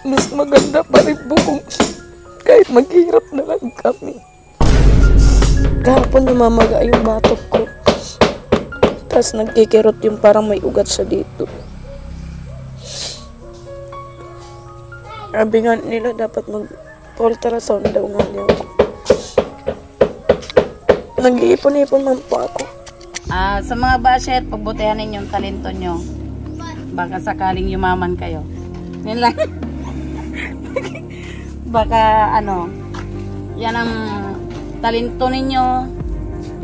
Mas maganda pa rin po kung kahit maghirap na lang kami. Kahapon namamaga yung batok ko. Tapos nagkikirot yung parang may ugat siya dito. Sabi nga nila dapat mag-ultrasound daw nga niya. Nag-iipon-ipon man po ako. Sa mga basher, pagbutihan ninyong talento nyo. Baka sakaling yumaman kayo. Yan lang. Baka yan ang talento ninyo.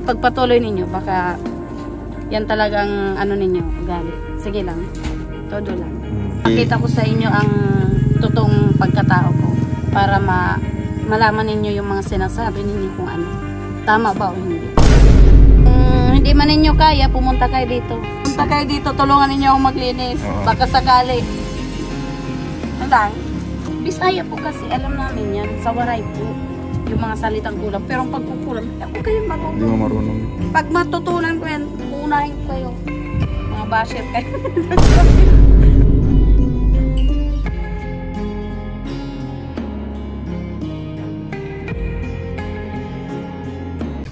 Pagpatuloy ninyo, baka yan talagang ninyo, ugali. Sige lang. Todo lang. Pakita ko sa inyo ang totoong pagkatao ko para malaman ninyo yung mga sinasabi ninyo kung ano. Tama ba o hindi? Hindi man ninyo kaya, pumunta kayo dito. Pumunta kayo dito, tulungan ninyo akong maglinis. Baka sakali. Ano lang? Bisaya po kasi, alam namin yan. Sa waray po, yung mga salitang kulang. Pero ang pagkukulang, ako kayo marunong. Hindi mo marunong. Pag matutunan ko yan, unahin ko kayo. Mga basher kayo.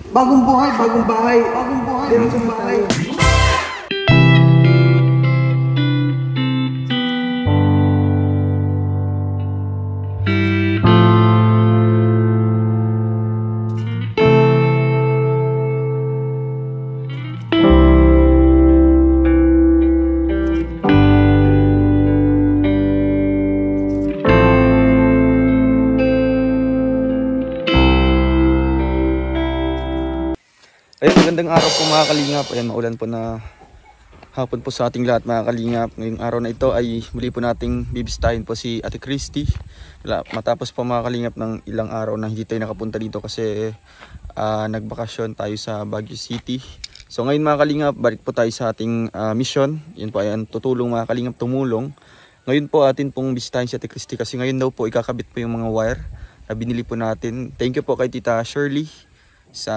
Bagong buhay, bagong bahay. Bagong buhay, bagong bahay. Ayun, magandang araw po mga kalingap. Ayan, maulan po na hapon po sa ating lahat mga kalingap. Ngayong araw na ito ay muli po nating bibistahin po si Ate Christy. Matapos po mga kalingap ng ilang araw na hindi tayo nakapunta dito kasi nagbakasyon tayo sa Baguio City. So ngayon mga kalingap, balik po tayo sa ating mission. Yun po, ayan, tutulong mga kalingap, tumulong. Ngayon po atin pong bisitahin si Ate Christy kasi ngayon daw po ikakabit po yung mga wire na binili po natin. Thank you po kay Tita Shirley sa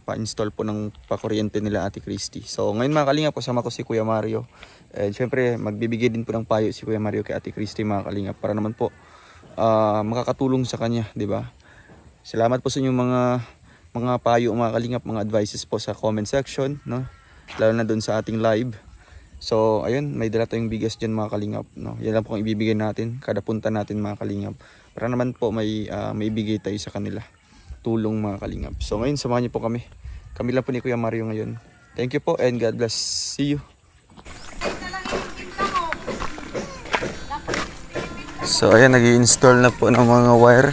pa-install po ng pakuryente nila Ate Christy. So ngayon mga kalingap, kasama ko si Kuya Mario. Siyempre magbibigay din po ng payo si Kuya Mario kay Ate Christy mga kalingap para naman po makakatulong sa kanya, di ba? Salamat po sa inyong mga payo mga kalingap, mga advices po sa comment section, no? Lalo na doon sa ating live. So ayun, may dala tayong bigas dyan mga kalingap, no? Yan lang po ang ibibigay natin kada punta natin mga kalingap. Para naman po may ibigay tayo sa kanila. Tulong mga kalingap. So ngayon samahan niyo po kami. Kami lang po ni Kuya Mario ngayon. Thank you po and God bless. See you. So ayan, nag-i-install na po ng mga wire.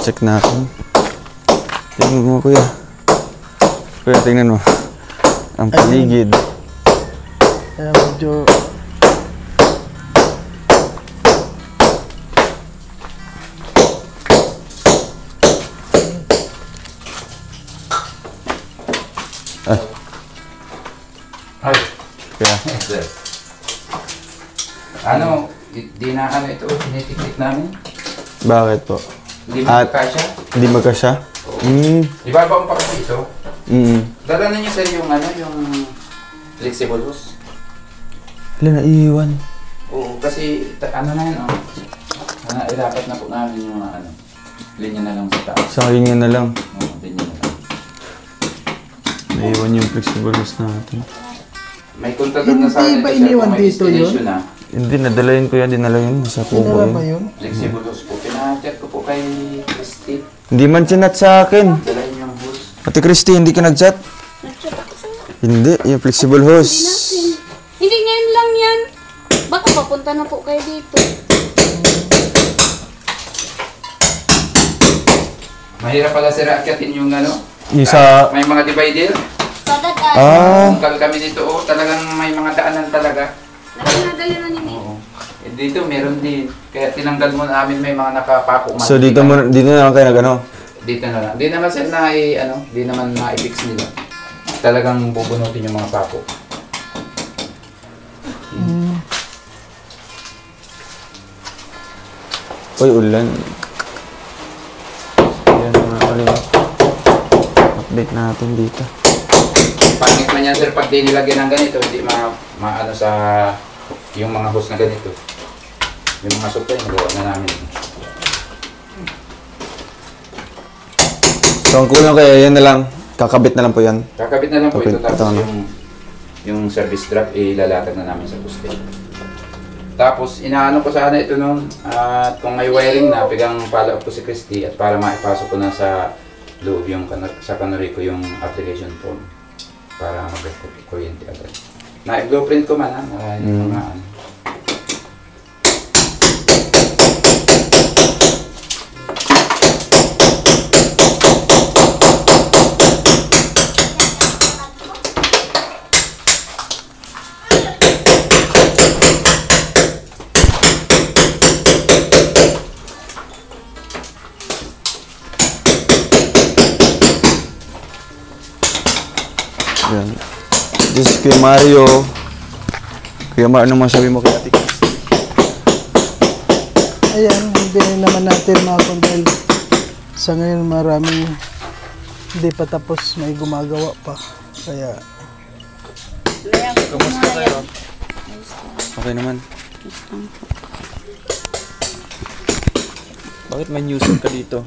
Check natin. Tingnan mo kuya. Kuya, tingnan mo. Ang paligid. Medyo... Ay. Kaya? Ano, di na ito, tinitiktik namin. Bakit po? Hindi magkasya. Hindi magkasya? Di ba ba ang pakasi ito? Dala na niyo sir yung yung flexible hose. Hala, naiiwan. Oo, kasi na yan ilapat na po namin yung mga linya na lang sa taas. Sa kanya na lang. Oo, linya na lang. Naiiwan yung flexible hose natin. May kontador na sa akin. Hindi ba iniwan dito yun? Hindi, nadalayin ko yan. Dinala yun sa kubo Dinala ba yun. yun? Flexible hose po. Pinachat ko po kay Christy. Hindi man sinat sa akin. Dalayin yung hose. Ate Christy, hindi ka nag-chat? Nag-chat ako sa'yo. Hindi, yung flexible hose. Hindi ngayon lang yan. Baka papunta na po kayo dito. Mahirap pala sir akyatin yung Yung sa... may mga divider. Sa dagat. Kung kami dito, talagang may mga daanan talaga. Nadali na nini. Oo. Dito meron din. Kaya tinanggal mo namin may mga nakapako. So dito na lang kayo nag-ano? Dito na lang. Di naman sir di naman ma-fix nila. Talagang bubunutin yung mga pako. Uy, ulan. Yan mga kalingap. natin dito. Pangit man yan sir, pag di nilagyan ng ganito, hindi maano sa yung mga hose na ganito. Yung mga supply, magawa na namin. So ang kulang kaya yan na lang, kakabit na lang po yan. Kakabit na lang po Okay, ito, tapos ito na. yung service drop, ilalatag na namin sa poste. Tapos inaano ko sana ito noon, at kung may wiring na, pigang follow up ko si Christy at para maipasok ko na sa loob yung sa kanuri ko yung application form para mag-kuryente agad. Na-blueprint ko man ha, yung mga ano. Yan. This is Kuya Mario. Kuya Mario, ano masabi mo kay Ate Christy? Ayan, hindi naman natin dahil sa ngayon maraming hindi pa tapos, may gumagawa pa. Kaya Kamusta kayo? Okay naman. Bakit may newsip ka dito?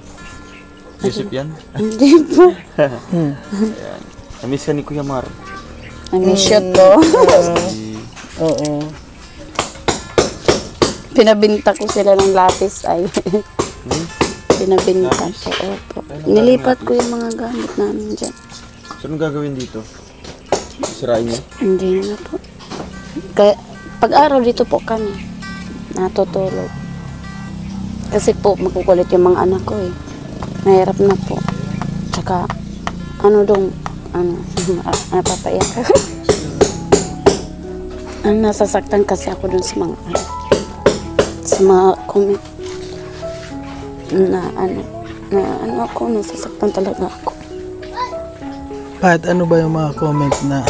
Newsip yan? Hindi po. Ayan. Namiss ka ni Kuya Mar. Namiss siya to. oo. Pinabinta ko sila ng lapis ay. Pinabinta ko. Opo. Nilipat ko yung mga gamit namin dyan. So anong gagawin dito? Sirain niya? Hindi na po. Kaya, pag-araw dito po kami. Natutulog. Kasi po, makukulit yung mga anak ko eh. Mahirap na po. Tsaka, napapaiyak ako. Nasasaktan kasi ako dun sa mga comment. Nasasaktan talaga ako. Kahit ano ba yung mga comment na,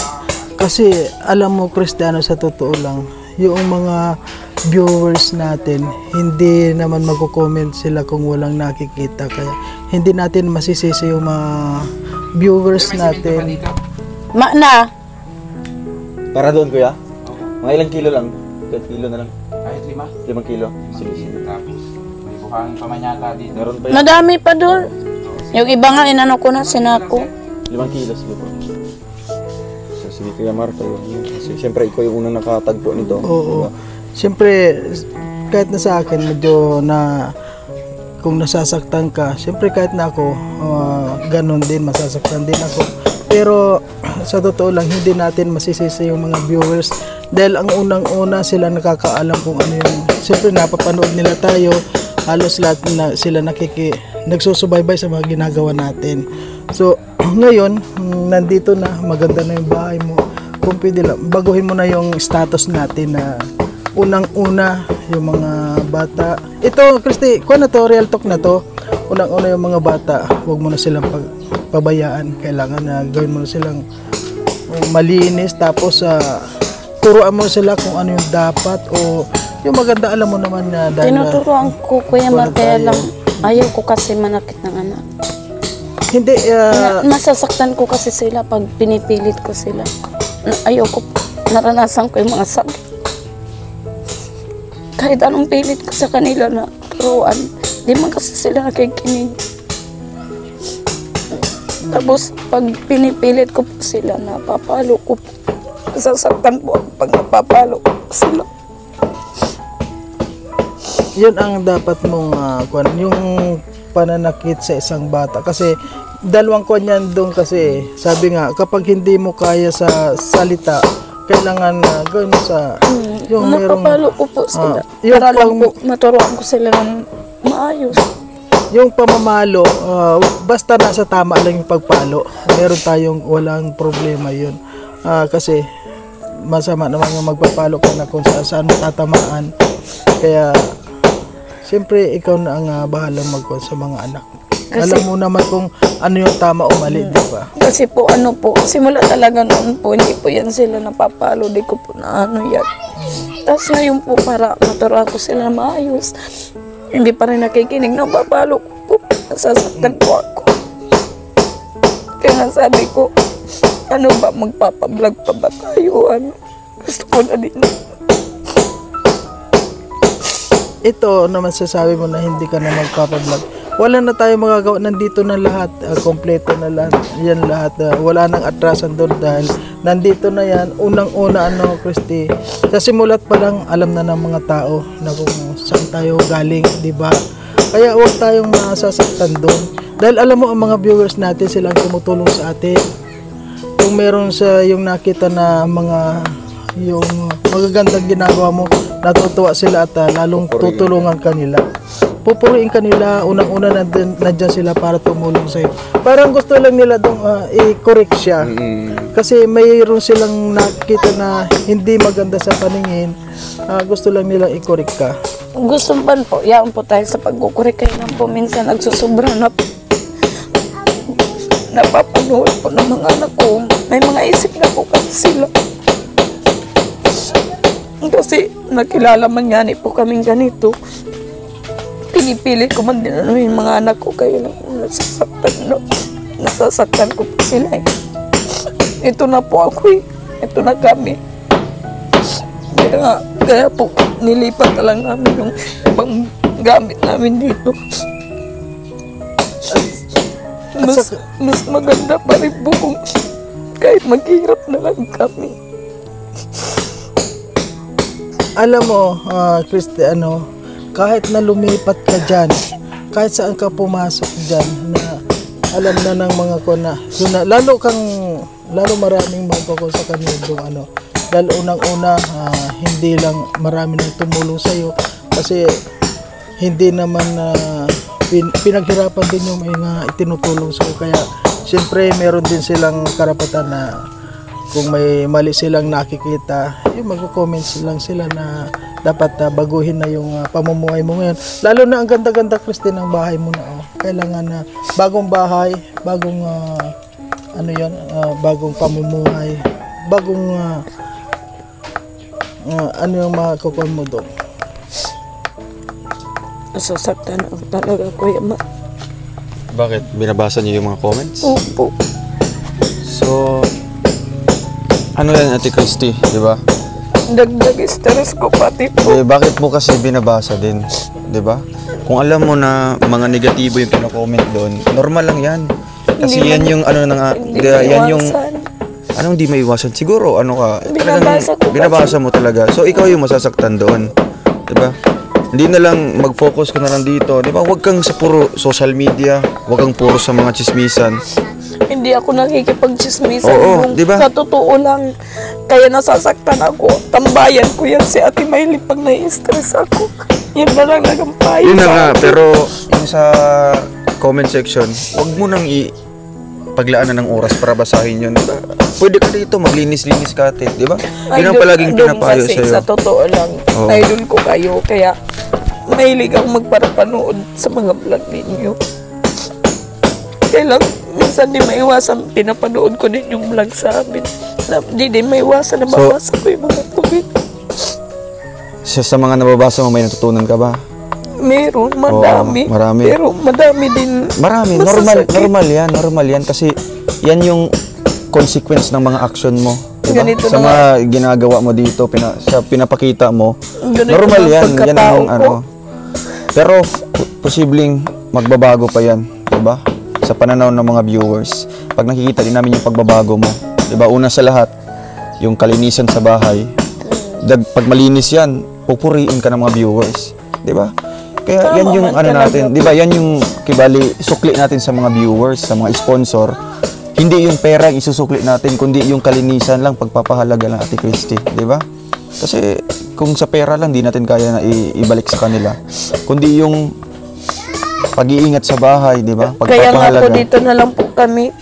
kasi alam mo Kristiyano, sa totoo lang, yung mga viewers natin, hindi naman magko-comment sila kung walang nakikita. Kaya hindi natin masisisi yung mga viewers natin. Na! Para doon, Kuya? Mga ilang kilo lang? Kahit kilo na lang. Kahit 5. 5 kilo? Sige, sige. Tapos, may buhangin pa man yata dito. Meron pa yan? Madami pa doon. Yung iba nga, inano ko na, sinako. 5 kilos, sige po. So, sige Kuya Mar, kayo. Kasi siyempre ikaw yung unang nakatagpo nito. Oo. Diba? Siyempre, kahit na sa akin, medyo na kung nasasaktan ka, siyempre kahit na ako, ganun din, masasaktan din ako. Pero sa totoo lang, hindi natin masisisi yung mga viewers dahil ang unang-una sila nakakaalam kung ano yung, siyempre napapanood nila tayo, halos lahat na sila nagsusubaybay sa mga ginagawa natin. So, ngayon, nandito na, maganda na yung bahay mo. Kung pwede lang, baguhin mo na yung status natin na unang-una yung mga bata. Ito, Christy, kung na to, real talk na to, unang-una yung mga bata, huwag mo na silang pabayaan. Kailangan na gawin mo na silang malinis, tapos turuan mo sila kung ano yung dapat o yung maganda. Alam mo naman na dahil Tinuturuan ko, Kuya Mar, kaya lang ayaw ko kasi manakit ng anak. hindi Masasaktan ko kasi sila pag pinipilit ko sila. Ayaw ko, naranasan ko yung mga sakit. Kahit anong pilit ko sa kanila na turuan, di man kasi sila nakikinig. Tapos pag pinipilit ko po sila, napapalo ko po. Nasasaktan po ako pag napapalo ko po sila. yun ang dapat mong yung pananakit sa isang bata, kasi dalawang kwan yan doon. Kasi sabi nga, kapag hindi mo kaya sa salita, kailangan gawin mo sa yung Napapalo ko po sila. yung Para lang po maturuan ko sila ng maayos. yung pamamalo, basta nasa tama lang yung pagpalo, meron tayong walang problema yun. Kasi masama naman yung magpapalo ka na kung saan tatamaan. Kaya siyempre ikaw na ang bahalang magkuhan sa mga anak. Kasi, alam mo naman kung ano yung tama o mali, di ba? Kasi po simula talaga noon po, hindi po yan sila napapalo, di ko po na yan. Tapos ngayon po, para maturuan ko sila na maayos, hindi pa rin nakikinig, napapalo ko po, nasasaktan po ako. Kaya nga sabi ko, ano ba, magpapablog pa ba tayo? Ano? Gusto ko na din. Ito naman sasabi mo na hindi ka na magpapablog. Wala na tayo magagawa. Nandito na lahat. Kompleto na lahat. Yan lahat. Wala nang atrasan doon dahil nandito na yan. Unang-una, Christy, sa simulat pa lang, alam na ng mga tao na kung saan tayo galing, di ba? Kaya huwag tayong masasaktan doon. Dahil alam mo, ang mga viewers natin, silang tumutulong sa atin. Kung meron sa yung nakita na yung magagandang ginagawa mo, natutuwa sila at lalong tutulungan kanila. Pupuriin kanila, unang-una nandyan sila para tumulong sa'yo. Parang gusto lang nila dong i-correct siya. Kasi mayroon silang nakita na hindi maganda sa paningin. Gusto lang nilang i-correct ka. Gusto man po, yaan po tayo sa pagkukurik. Kaya lang po minsan nagsusubra na po. Napapanood po ng mga anak ko. May mga isip na po kasi sila. Kasi nakilala man yan po kaming ganito. Pinipilit ko man din yung mga anak ko, kaya lang nasasaktan ko po sila eh. Ito na po ako eh. Ito na kami. Kaya po nilipat na lang namin yung ibang gamit namin dito. Mas maganda pa rin po kung kahit maghirap na lang kami. Alam mo, Christy, kahit na lumipat ka dyan, kahit saan ka pumasok dyan, na alam na ng mga ko na, lalo maraming magkako sa kanila dahil unang-una, hindi lang marami nang tumulong sa'yo, kasi hindi naman pinaghirapan din yung mga itinutulong sa'yo, kaya siyempre meron din silang karapatan na kung may mali silang nakikita, mag-comments lang sila na dapat baguhin na yung pamumuhay mo ngayon. Lalo na ang ganda-ganda, Christy, ng bahay mo na. Kailangan na bagong bahay, bagong bagong pamumuhay, bagong yung makukuha mo doon. Nasasaktan ako talaga, Kuya Ma. Bakit? Binabasa niyo yung mga comments? Opo. So, ano yan, Ate Christy, di ba? Dagdag stress ko pati po. Bakit mo kasi binabasa din, di ba? Kung alam mo na mga negatibo yung kino-comment doon, normal lang yan. Kasi Hindi yan man- yung yan yung anong di maiwasan. Siguro binabasa mo talaga. So ikaw yung masasaktan doon, di ba? Hindi na lang mag-focus ka na lang dito, di ba? Huwag kang sa puro social media, huwag kang puro sa mga chismisan. Hindi ako nakikipag-chismisan. Oo, diba? Sa totoo lang, kaya nasasaktan ako. Tambayan ko yan si Ate Maylin pag nai-stress ako. Yan na lang nagampayan. Yun na nga, pero yung sa comment section, huwag mo nang paglaanan ng oras para basahin yun. Diba? Pwede ka dito, maglinis-linis ka, ate, di ba? Yun ang palaging pinapayo sa'yo. Sa totoo lang, idol ko kayo. Kaya mahilig akong magparapanood sa mga vlog ninyo. Kaya lang, minsan di maiwasan, pinapanood ko din yung vlog sa amin. Di din maiwasan na mabasa ko yung mga tubig. Sa mga nababasa mo, may natutunan ka ba? Meron, madami. Oo, marami. Pero madami din. Marami, normal yan kasi yan yung consequence ng mga action mo. Diba? Ganito sa na mga ginagawa mo dito, sa pinapakita mo, Ganito normal na yan. Yan ang pagkatao ko. Pero posibleng magbabago pa yan, diba? Sa pananaw ng mga viewers. Pag nakikita din namin yung pagbabago mo, diba? Una sa lahat, yung kalinisan sa bahay. Pag malinis yan, pupuriin ka ng mga viewers, diba? Kaya yan yung natin, di ba? Yan yung kibali sukli natin sa mga viewers, sa mga sponsor. Hindi yung pera ang isusukli natin, kundi yung kalinisan lang, pagpapahalaga ng Ate Christy, di ba? Kasi kung sa pera lang, di natin kaya na ibalik sa kanila. Kundi yung pag-iingat sa bahay, di ba? Kaya nga po dito na lang po kami.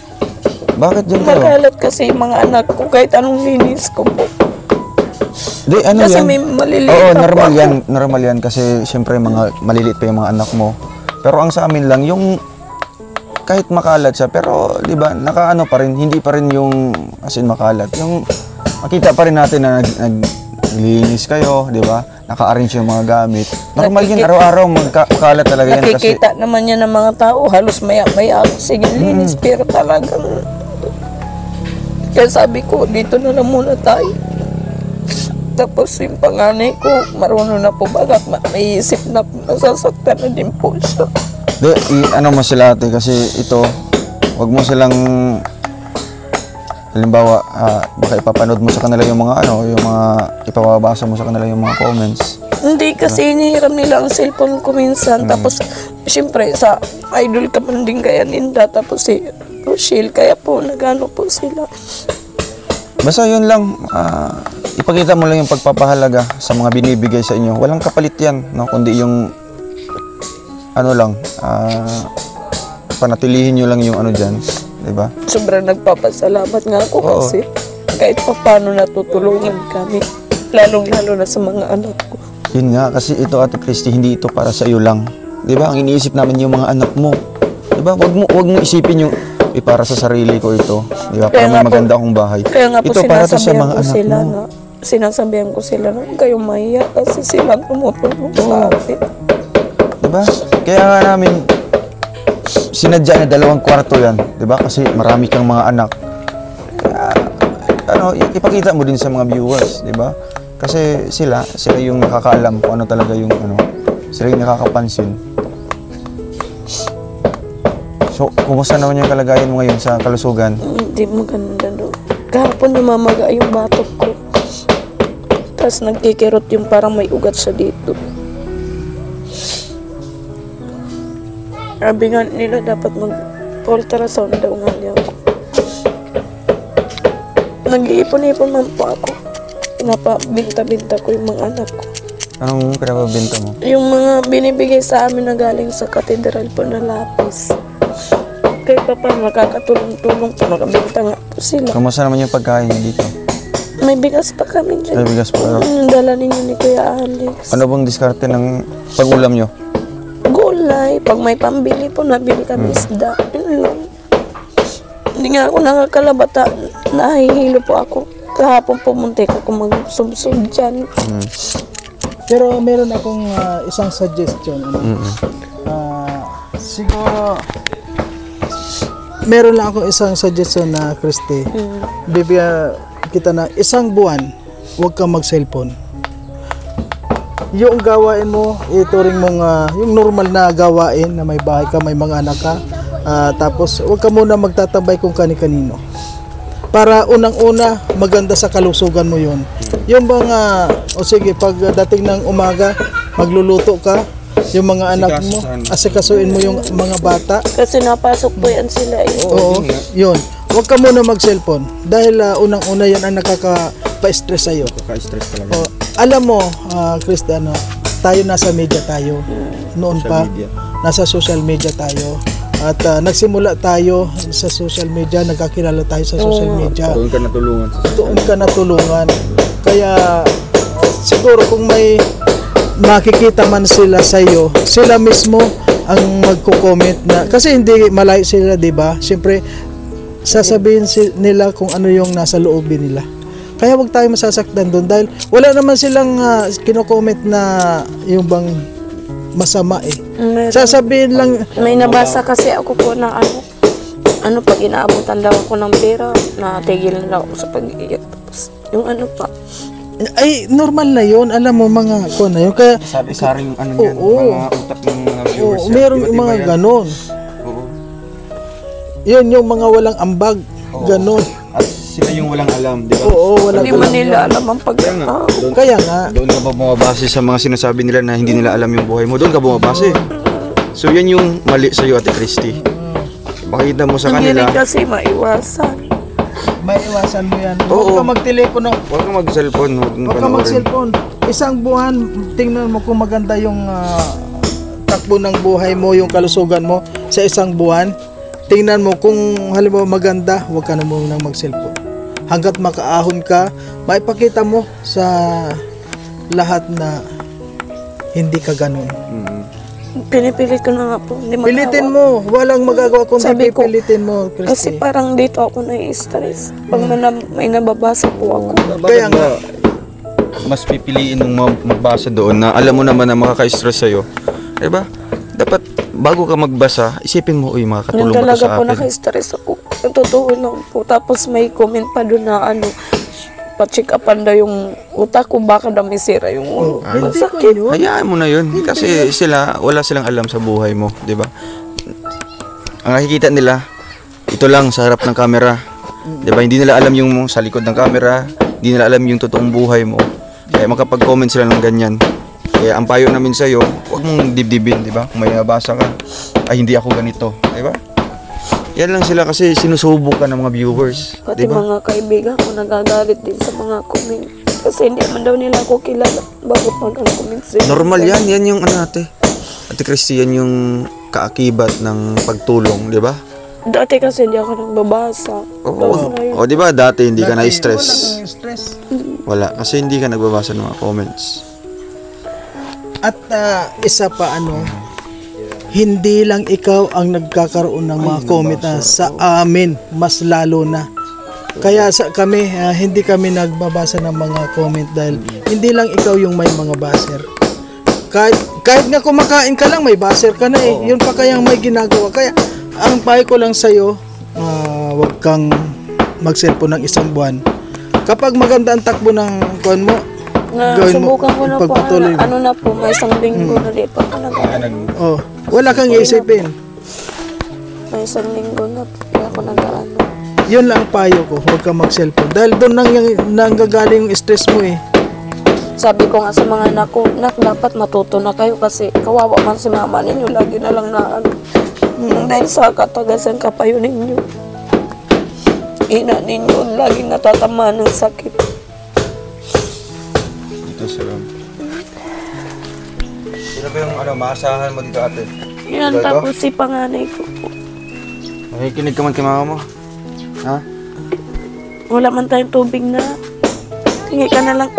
Bakit dyan kayo? Nakalat kasi yung mga anak ko kahit anong linis ko po. Di, ano Kasi yan? may maliliit Oo, pa po ako. normal yan kasi syempre maliliit pa yung mga anak mo. Pero ang sa amin lang, yung kahit makalat siya, pero di ba, nakaano pa rin, hindi pa rin yung as in makalat. Yung makita pa rin natin na naglinis kayo, di ba? naka-arrange yung mga gamit. Normal yun, araw-araw magkakalat talaga yan kasi... Nakikita naman yan ng mga tao, halos maya-maya, sige linis, pero talagang... Kaya sabi ko, dito na lang muna tayo. Tapos yung panganay ko, marunong na po bagat, may isip na masasaktan na din po siya. Ano mo sila ate, kasi ito, wag mo silang, halimbawa, baka ipapanood mo sa kanila yung mga yung mga, ipababasa mo sa kanila yung mga comments. Hindi kasi inihiram nila ang cellphone ko minsan, tapos siyempre sa idol ka man din kaya Ninda, tapos si Rochelle, kaya po nagano po sila. Basta yun lang, ipakita mo lang yung pagpapahalaga sa mga binibigay sa inyo. Walang kapalit yan, no? Kundi yung panatilihin nyo lang yung dyan, di ba? Sobrang nagpapasalamat nga ako kasi kahit pa paano natutulungan kami, lalong-lalo na sa mga anak ko. Yun nga, kasi ito Ate Christy, hindi ito para sa iyo lang. Di ba? Ang iniisip namin yung mga anak mo. Di ba? Wag mo isipin yung para sa sarili ko ito. Di ba? Para may maganda akong bahay. Kaya nga po ito para sa mga anak sila mo. Na, sinasabihan ko sila na huwag kayong mahiya kasi sila tumutulong sa atin. Di ba? Kaya nga namin sinadya na 2 kwarto yan. Di ba? Kasi marami kang mga anak. Ipakita mo din sa mga viewers. Di ba? Kasi sila yung nakakaalam kung ano talaga yung sila yung nakakapansin. So, kumusta naman yung kalagayan mo ngayon sa kalusugan? Hindi maganda doon. Kahapon namamaga yung batok ko. Tapos nagkikirot yung parang may ugat siya dito. Sabi nga nila dapat mag-ultrasound daw nga niya ako. Nag-iipon-ipon man po ako. Pinapabinta-binta ko yung mga anak ko. Anong pinapabinta mo? Yung mga binibigay sa amin na galing sa katedral po na lapis. Kaya pa makakatulong-tulong po, makabinta nga po sila. Kamusta naman yung pagkain dito? May bigas pa kami dyan. May bigas pa. Yung dala ninyo ni Kuya Alex. Ano bang diskarte ng pag-ulam nyo? Gulay. Pag may pambili po, nabili kami isda. Yun lang. Hindi nga ako nakakalabata. Nahihilo po ako. Kahapon pumuntik ako mag-sub-sub dyan. Pero meron akong isang suggestion. Siguro, meron lang akong isang suggestion na Christy. Bibigyan kita na isang buwan, huwag kang mag-cellphone. Yung gawain mo, ituring mong yung normal na gawain na may bahay ka, may mga anak ka. Tapos, huwag ka muna magtatabay kung kani-kanino. Para unang-una, maganda sa kalusugan mo yun. Yung mga, sige, pag dating ng umaga, magluluto ka, yung mga anak mo, asikasuin mo yung mga bata. Kasi napasok po yan sila. Oo, yun. Huwag ka muna mag-cellphone. Dahil unang-una yan ang nakaka-stress sa'yo. Nakaka-stress talaga. Alam mo, Cristiano, tayo nasa media tayo. Noon pa, nasa social media tayo. At nagsimula tayo sa social media, nagkakilala tayo sa social media. Doon ka natulungan. Doon ka natulungan. Kaya siguro kung may makikita man sila sa iyo, sila mismo ang magko-comment na kasi hindi malayo sila, 'di ba? Siyempre sasabihin nila kung ano yung nasa loobin nila. Kaya wag tayo masasaktan doon dahil wala naman silang kino-comment na yung bang masama eh. Sasabihin lang. May nabasa kasi ako po na pag inaabutan daw ako ng pera, natigil na ako sa pag-iyak. Tapos yung pa. Ay, normal na yun. Alam mo, mga na yun. Kaya, saring yan, mga utak ng mga viewers. Meron mga ganon. Yun, yung mga walang ambag. Ganon. At sila yung walang alam, di ba? Oo, walang Hindi man nila alam ang pagkatao. Kaya nga. Doon ka ba bumabase sa mga sinasabi nila na hindi nila alam yung buhay mo? Doon ka bumabase. So yan yung mali sa'yo, Ate Christy. Pakita mo sa kanila. Hindi kasi maiwasan. Maiwasan mo yan. Oo. Huwag ka mag-telepono. Huwag kang mag-cellphone. Huwag ka mag-cellphone. Isang buwan, tingnan mo kung maganda yung takbo ng buhay mo, yung kalusugan mo sa isang buwan. Tingnan mo kung halimbawa maganda, huwag ka na muna mag-cellphone. Hanggat makaahon ka, maipakita mo sa lahat na hindi ka ganun. Pinipilit ko na nga po. Pilitin mo. Walang magagawa kung Sabi ko, pilitin mo, Christy. Kasi parang dito ako nai-stress. Pag may nababasa po ako. Kaya nga, mas pipiliin mong magbasa doon na alam mo naman na makaka-stress sa'yo. Diba? Dapat bago ka magbasa, isipin mo, uy, makakatulong Yun ba to talaga sa po, akin? naka-stress ako. Totoo lang po. Tapos may comment pa doon na pa-check upan daw yung utak ko, baka daw may sira yung masakit. Hayaan mo na yun. Kasi wala silang alam sa buhay mo. Diba? Ang nakikita nila, ito lang sa harap ng camera. Diba? Hindi nila alam yung sa likod ng camera. Hindi nila alam yung totoong buhay mo. Kaya makapag-comment sila ng ganyan. Kaya ang payo namin sa'yo, huwag mong dibdibin, di ba? Kung may nabasa ka, ay hindi ako ganito, di ba? Yan lang sila kasi sinusubok ka ng mga viewers, Pati di ba? mga kaibigan ko nagagalit din sa mga comment. Kasi hindi man daw nila ako kilala bago mag-comment sila. Normal yan yung ano ate. Ate Christy, yan yung kaakibat ng pagtulong, di ba? Dati kasi hindi ako nagbabasa. Tapos ngayon, O di ba dati hindi ka Wala na-stress? kang stress. Wala, kasi hindi ka nagbabasa ng mga comments. At isa pa hindi lang ikaw ang nagkakaroon ng mga comment sa amin, mas lalo na. Kaya kami, hindi kami nagbabasa ng mga comment dahil hindi lang ikaw yung may mga baser. Kahit nga kumakain ka lang, may baser ka na eh. Yun pa kayang may ginagawa. Kaya ang payo ko lang sa'yo, huwag kang mag-cellphone ng isang buwan. Kapag maganda ang takbo ng kuwan mo, gawin mo, subukan ko na po, ipagpatuloy mo. ano na po, may isang linggo na di pa ako nag-ano. Wala kang iisipin. May isang linggo na po, di ako nag-ano. Yun lang ang payo ko, huwag kang mag-cellphone. Dahil doon nanggagaling yung stress mo eh. Sabi ko nga sa mga anak ko, nak, dapat matuto na kayo kasi kawawa man si mama ninyo, lagi na lang na ano. Dahil sa katagasan kapayo ninyo. Ina ninyo, lagi natatamaan ng sakit. Ito sila. Sino ba yung maasahan mo dito ate? Yan, Ito? tapos si panganay ko po. Nakikinig ka man kay mama mo? Ha? Wala man tayong tubig na. Hingi ka na lang.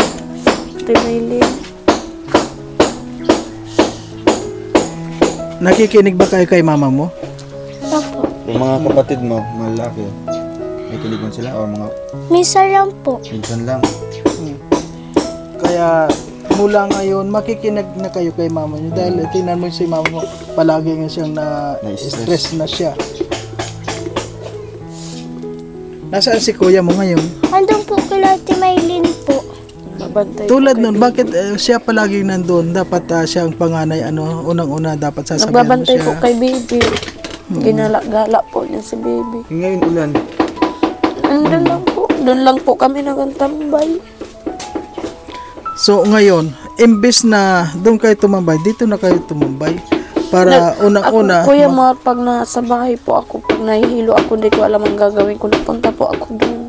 Ate Maylin. Nakikinig ba kayo kay mama mo? Opo. Yung mga kapatid mo, mga lalaki, may kiligan sila o mga Minsan lang po. minsan lang. Kaya mula ngayon, makikinig na kayo kay mama niyo dahil tingnan mo si mama mo, palagi nga siyang na-stress na siya. Nasaan si kuya mo ngayon? Andun po kila Ate Maylin po. Babantay Tulad ko kay nun, bakit siya palagi nandun? Dapat siya ang panganay, unang-una dapat sasabihan mo Nagbabantay siya. po kay baby. Ginala-gala po niya si baby. Ngayon ulan. Andun lang po. Doon lang po kami nagantambay. So ngayon, imbes na doon kayo tumambay, dito na kayo tumambay. Para unang-una, Kuya Mar, pag nasa bahay po ako, pag nahihilo ako, hindi ko alam ang gagawin ko. Napunta po ako doon.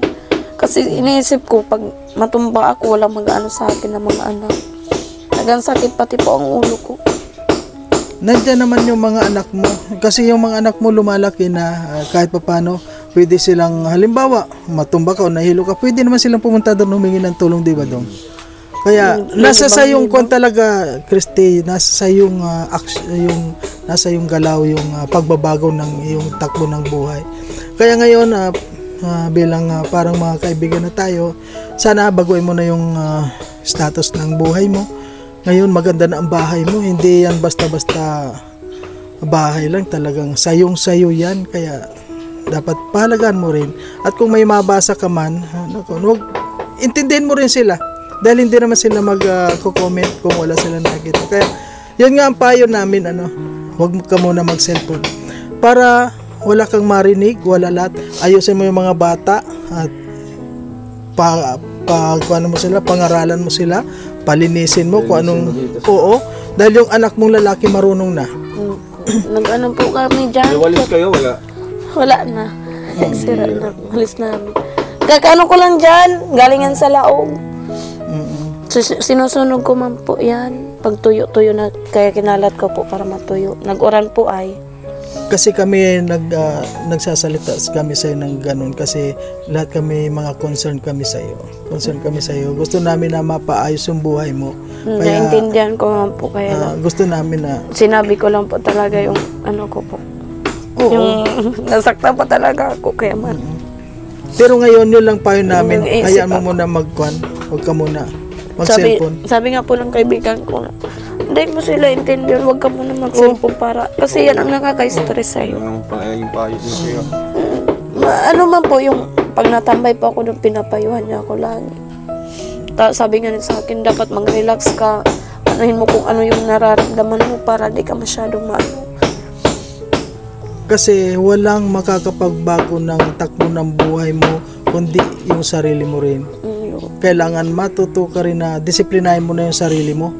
Kasi iniisip ko, pag matumba ako, walang mag-ano sa akin ng mga anak. Nagang sakit pati po ang ulo ko. nandiyan naman yung mga anak mo. Kasi yung mga anak mo lumalaki na kahit papano, pwede silang, halimbawa, matumba ka o nahilo ka, pwede naman silang pumunta doon humingi ng tulong, di ba dong? Kaya nasa sa yung kwan talaga, Christy, nasa sa yung nasa yung galaw, yung pagbabago ng yung takbo ng buhay. Kaya ngayon bilang parang mga kaibigan na tayo, sana baguhin mo na yung status ng buhay mo. Ngayon maganda na ang bahay mo, hindi yan basta-basta bahay lang, talagang sayong-sayo yan. Kaya dapat pahalagaan mo rin. At kung may mabasa ka man, intindihin mo rin sila. Dahil hindi naman sila mag-comment kung wala sila nakikita. Kaya, yun nga ang payo namin, huwag ka muna mag-cellphone. Para wala kang marinig, wala lahat. Ayusin mo yung mga bata at ano mo sila, pangaralan mo sila, palinisin mo kung anong, oo. Dahil yung anak mong lalaki marunong na. Nag-ano po kami dyan. Walis kayo, wala? Wala na. Sira na. Halis namin. Kakano ko lang dyan. Galingan sa laog. Sinusunog ko man po yan. Pag tuyo-tuyo na, kaya kinalat ko po para matuyo. Nag-uran po ay. Kasi kami nagsasalita kami sa iyo ng ganun kasi lahat kami mga concern kami sa iyo. Concern kami sa iyo. Gusto namin na mapaayos yung buhay mo. Kaya Naintindihan ko man po kaya lang. gusto namin na Sinabi ko lang po talaga yung ano ko po. Yung nasakta pa talaga ako kaya man. pero ngayon yun lang payo namin. Yung isip Hayaan mo muna magkuhan. Huwag ka muna. mag-cellphone. Sabi nga po ng kaibigan ko, hindi mo sila intindihan, huwag ka muna mag-cellphone para, kasi yan ang nakaka-stress sa'yo. Yung payo mo siya. Ano man po yung, pag natambay po ako nung pinapayuhan niya ako lagi. Sabi nga niya sa akin, dapat mag-relax ka, anuhin mo kung ano yung nararamdaman mo para di ka masyadong Kasi walang makakapagbago ng takbo ng buhay mo kundi yung sarili mo rin. Kailangan matuto ka rin na disiplinahin mo na yung sarili mo.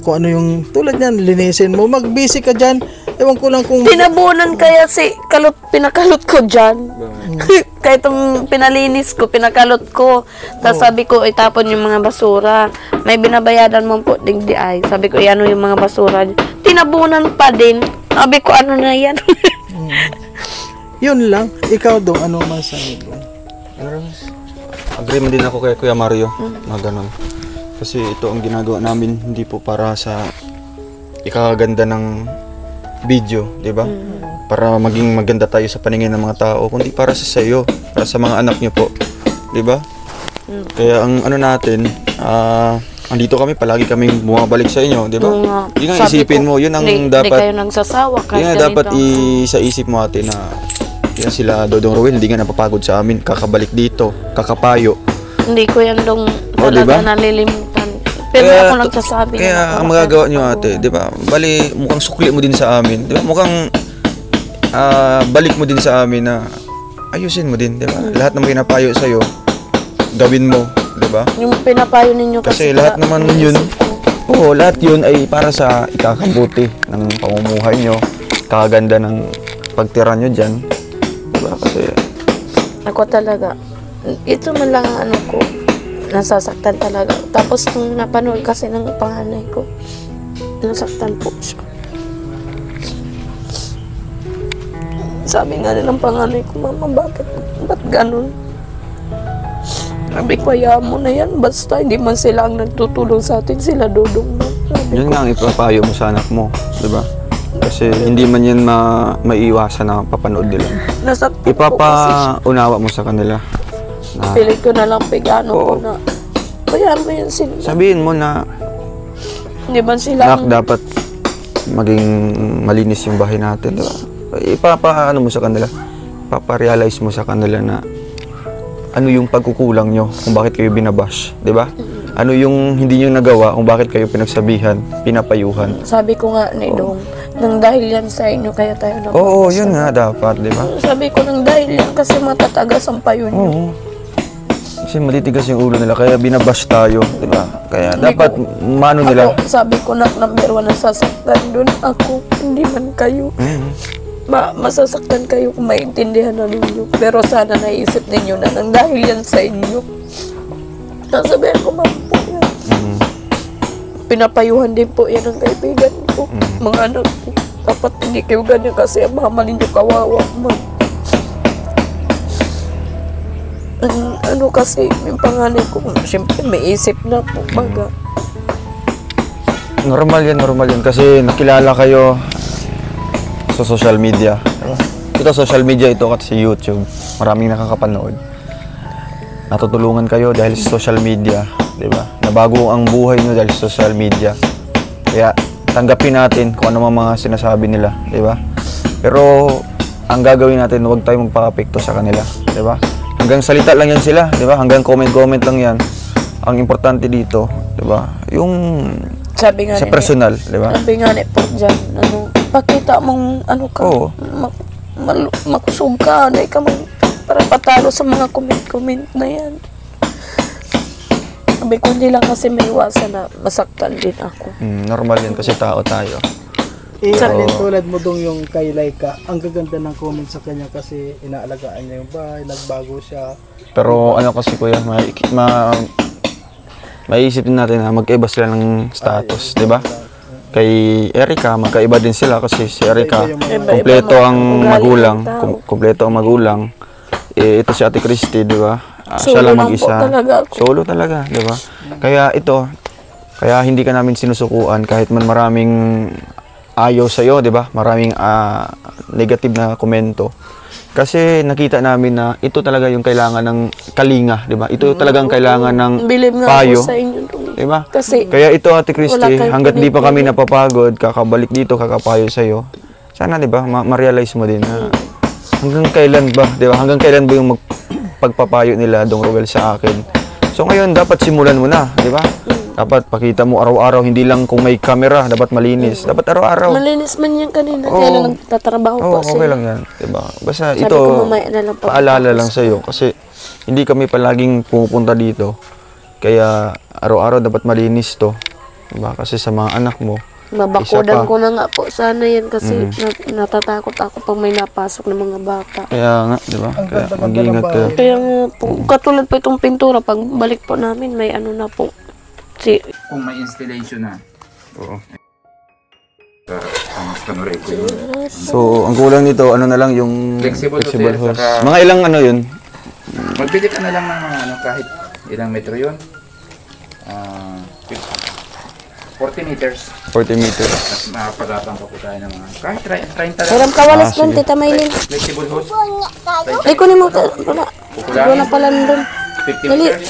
Kung ano yung tulad niyan, linisin mo. Mag-busy ka dyan. Ewan ko lang kung... Tinabunan kaya si pinakalot ko dyan. Kahit itong pinalinis ko, pinakalot ko. Tapos sabi ko, itapon yung mga basura. May binabayadan mo po, digdi ay. Sabi ko, ano yung mga basura. Tinabunan pa din. Sabi ko, ano na yan? Yun lang. Ikaw dong, ano masasabi mo? Agree man din ako kay Kuya Mario na ganun. Kasi ito ang ginagawa namin hindi po para sa ikakaganda ng video, di ba? Para maging maganda tayo sa paningin ng mga tao, kundi para sa iyo, para sa mga anak niyo po, di ba? Kaya ang ano natin, andito kami, palagi kaming bumabalik sa inyo, di ba? Yun ang isipin mo, yun ang dapat. Hindi kayo nagsasawa kahit yun ang dapat sa isip mo ate na yan sila Dodong Rowel, hindi nga napapagod sa amin, kakabalik dito, kakapayo. Hindi ko yan dong talaga diba? Nalilimutan. Pero Kaya, ako nagsasabi kaya ang magagawa nyo ate, di ba? Bali, mukhang sukli mo din sa amin, di ba? Mukhang balik mo din sa amin na ayusin mo din, di ba? Lahat ng pinapayo sa'yo, gawin mo, di ba? Yung pinapayo ninyo Kasi lahat naman yun, lahat yun ay para sa ikakabuti ng pamumuhay nyo, kaganda ng pagtira nyo dyan. Diba? Kasi ako talaga, ito man lang ang ano ko, nasasaktan talaga. Tapos nung napanood kasi ng panganay ko, nasaktan po siya. Sabi nga nilang panganay ko, Mama, ba't ganun? Sabi ko, hayaan mo na yan, basta hindi man sila ang nagtutulong sa atin, sila Dodong na. yun nga ang ipapayo mo sa anak mo, diba? Kasi hindi man yan maiiwasan na papanood nila. Nasaktan po kasi siya. Ipapaunawa mo sa kanila. Na, Pilit ko na lang pigano ko na, hayaan mo yan sila. sabihin mo na, Hindi man sila nak, dapat maging malinis yung bahay natin, diba? Ipapaano mo sa kanila, paparealize mo sa kanila na ano yung pagkukulang nyo kung bakit kayo binabash, di ba? Ano yung hindi nyo nagawa kung bakit kayo pinagsabihan, pinapayuhan. Sabi ko nga ni Dong, nang dahil yan sa inyo kaya tayo na. Oo, yun nga dapat, di ba? Sabi ko nang dahil yan kasi matatagas ang payo nyo. Oo. Kasi matitigas yung ulo nila, kaya binabash tayo, di ba? Kaya dapat mano nila. Ako, sabi ko na number 1 na sasaktan doon ako, hindi man kayo. Masasaktan kayo kung maintindihan na ninyo. Pero sana naisip ninyo na nang dahil yan sa inyo. Nasabihan ko, ma'am po yan. Pinapayuhan din po yan ng kaibigan ko. Mga anak ko. Dapat hindi kayo ganyan kasi ang mama ninyo kawawa, ma'am. Ano kasi, yung panganay ko, siyempre may isip na po, baga. Normal yan kasi nakilala kayo sa social media. Ito social media ito kasi YouTube. Maraming nakakapanood. Natutulungan kayo dahil sa social media, 'di ba? Nabago ang buhay niyo dahil sa social media. Kaya tanggapin natin kung ano mga sinasabi nila, 'di ba? Pero ang gagawin natin, huwag tayong magpaka-apekto sa kanila, 'di ba? Hanggang salita lang yan sila, 'di ba? Hanggang comment lang yan. Ang importante dito, 'di ba? Yung sabi nga sa personal, 'di ba? Sabi nga ni po dyan, pakita mong ano ka, makusog ka, hindi ka para patalo sa mga comment na yan. Sabi ko, hindi lang kasi may iwasan na masaktan din ako. Normal yan kasi tao tayo. Tulad mo dong yung kay Laika, ang gaganda ng comment sa kanya kasi inaalagaan niya yung bahay, nagbago siya. Pero ano kasi kuya, maiisip din natin na magkaiba sila ng status, di ba? Kay Erica, magkaiba din sila kasi si Erica, kumpleto ang magulang. Ito si Ate Christy, di ba? Siya lang mag-isa. Solo talaga, di ba? Kaya hindi ka namin sinusukuan kahit man maraming ayaw sa'yo, di ba? Maraming negative na komento. Kasi nakita namin na ito talaga yung kailangan ng kalinga, di ba? Ito talagang kailangan ng Bilib nga payo. ako sa inyo. Di ba? Kasi Kaya ito, Ate Christy, wala kayong hanggat di pa kami pinipili. napapagod, kakabalik dito, kakapayo sa'yo. Sana, di ba, ma-realize mo din na hanggang kailan ba, di ba? Hanggang kailan ba yung pagpapayo nila, Dong Ruel, sa akin? So ngayon, dapat simulan mo na, di ba? Dapat pakita mo araw-araw, hindi lang kung may camera, dapat malinis. Dapat araw-araw. malinis man yan kanina. Oo. Kaya lang nagtatrabaho Oo, po okay lang yan, di ba? Basta Sabi ito, ko mamaya na lang paalala lang sa'yo kasi hindi kami palaging pumupunta dito. Kaya araw-araw dapat malinis to. Diba? Kasi sa mga anak mo, isa Mabakudan pa. ko na nga po sana yan kasi natatakot ako pag may napasok ng mga bata. Kaya nga, di ba? Kaya mag-iingat kayo. Kaya nga po, katulad po itong pintura, pag balik po namin, may ano na po. Kung may installation na. Oo. Panuray ko yun. So, ang kulang nito, ano na lang yung Flexible hose. saka- Mga ilang ano yun? Magbili ka na lang ng mga ano, kahit ilang metro yun. 40 meters. 40 meters. At makapagapang pa po tayo ng mga kahit 30 lang. Meron kawalas doon, sige. Tita Maylin. Flexible hose. Ay, kunin mo. Wala. Doon na pala doon. 50 Dali. meters.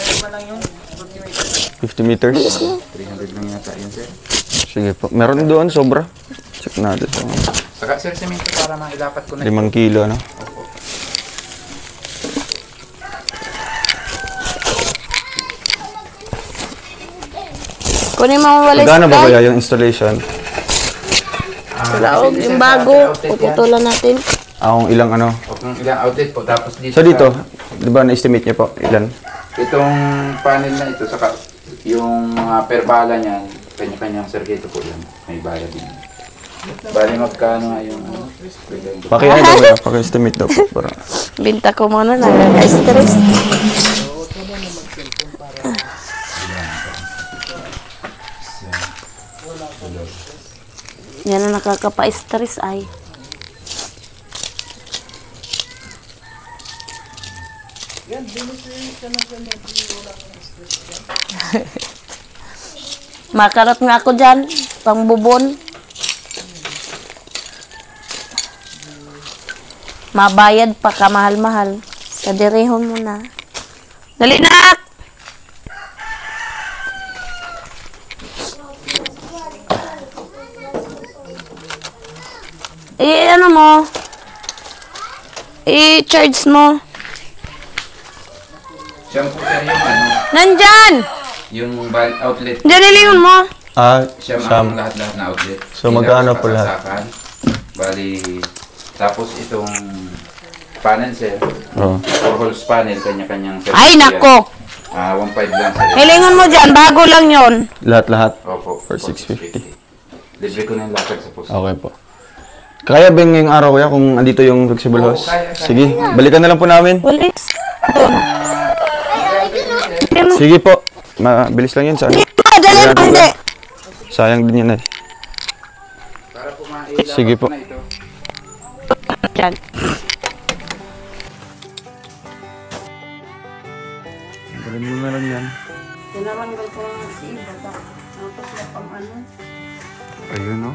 50 meters. 300 lang yata yun, sir. Sige po. Meron doon, sobra. Check natin. So, Saka sir, semento para mailapat ko na 5 kilo, ano? Kunin mo ang walis. Magkano ba kaya yung installation? Wala, yung bago. Puputulan natin. Kung ilang ano? O kung ilang outlet po, tapos dito So dito, di ba na-estimate niyo po? Ilan? itong panel na ito, saka yung mga perbala niyan, kanya-kanyang circuito po yan. May bayad din. Bali magkano nga yung ano? Paki-ano daw kaya? Paki-estimate daw po. Para. Binta ko muna, nakaka-stress. Yan ang nakakapa-stress ay. Makarot nga ako dyan, pang bubon. Mabayad pa ka, mahal-mahal. Sa direhon mo na. Dali na! Ano mo? I-charge mo. Siya po sir yung ano, Nandyan! yung outlet. Diyan ilingon mo. Siya ang lahat-lahat na outlet. So, magkano po lahat? Saksakan. Bali, tapos itong panel sir, Oh. 4 holes panel, kanya-kanyang sir. Ay, nako! 1.5 lang sir. Ilingon mo dyan, bago lang yon. Lahat-lahat? Opo. For 650. Libre ko na yung latag sa post. Okay po. Kaya ba ngayong araw kaya kung andito yung flexible Oo, hose? kaya. Sige, balikan na lang po namin. Walis. Sige po. Mabilis lang yun sa ano. Dali mo, hindi. Sayang din yan eh. Para po mailapat Sige po. na ito. Dyan. Galing mo na lang yan. Tinaranggal ko lang si Iba. Tapos na pang ano. Ayun o.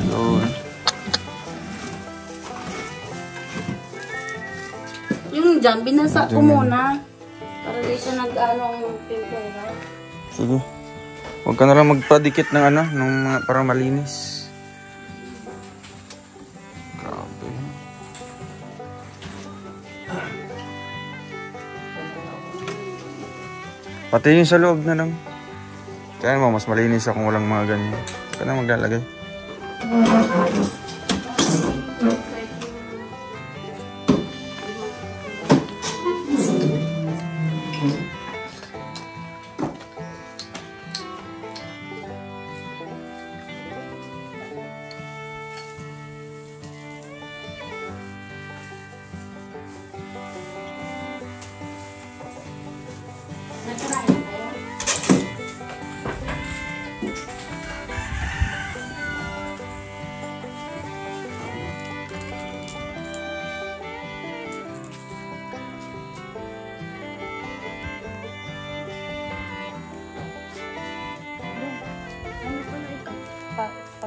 Ayun. Yung dyan, binasa ko muna. Para di siya nag-ano ang pintura. Sige. Huwag ka na lang magpadikit ng ano, ng mga para malinis. Grabe. Pati yung sa loob na lang. Kaya mo, mas malinis akong walang mga ganyan. Huwag ka na maglalagay.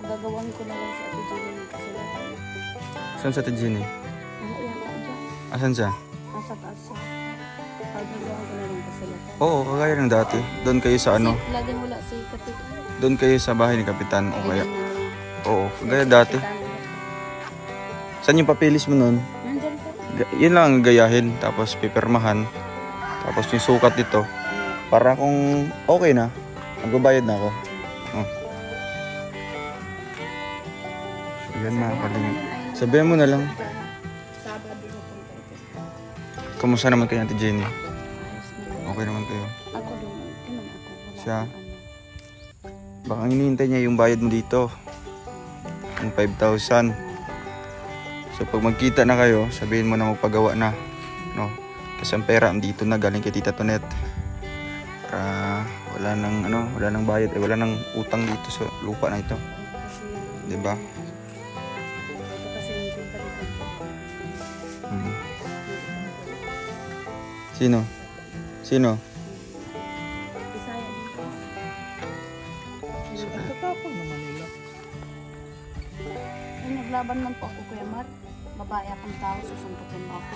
gagawan ko na lang sa Ate Jenny ng kasulatan. Saan sa Ate Jenny? Ayan ako dyan. Asan siya? Nasa taas siya. Gagawan ko na lang kasulatan. Oo, kagaya ng dati. Doon kayo sa ano? Laging wala si Kapitan. Doon kayo sa bahay ni Kapitan o kaya? Oo, kagaya dati. Saan yung papilis mo nun? Nandyan po. Yun lang ang gayahin, tapos pipirmahan. Tapos yung sukat dito. Para kung okay na, magbabayad na ako. Oh. Yan mga kalingap. Sabihan mo na lang. Sabado na punta ito. Kamusta naman kayo Ate Jenny? Okay naman kayo? Ako doon. Ganun ako. Wala Siya? akong ano. Baka hinihintay niya yung bayad mo dito. Yung 5,000. So pag magkita na kayo, sabihin mo na magpagawa na. No? Kasi ang pera andito na galing kay Tita Tonet. Para wala nang ano, wala nang bayad, wala nang utang dito sa lupa na ito. 'Di ba? Sino? Sino? Katapang naman nila. Naglaban man po ako, Kuya Mar. Babae akong tao, susuntukin mo ako.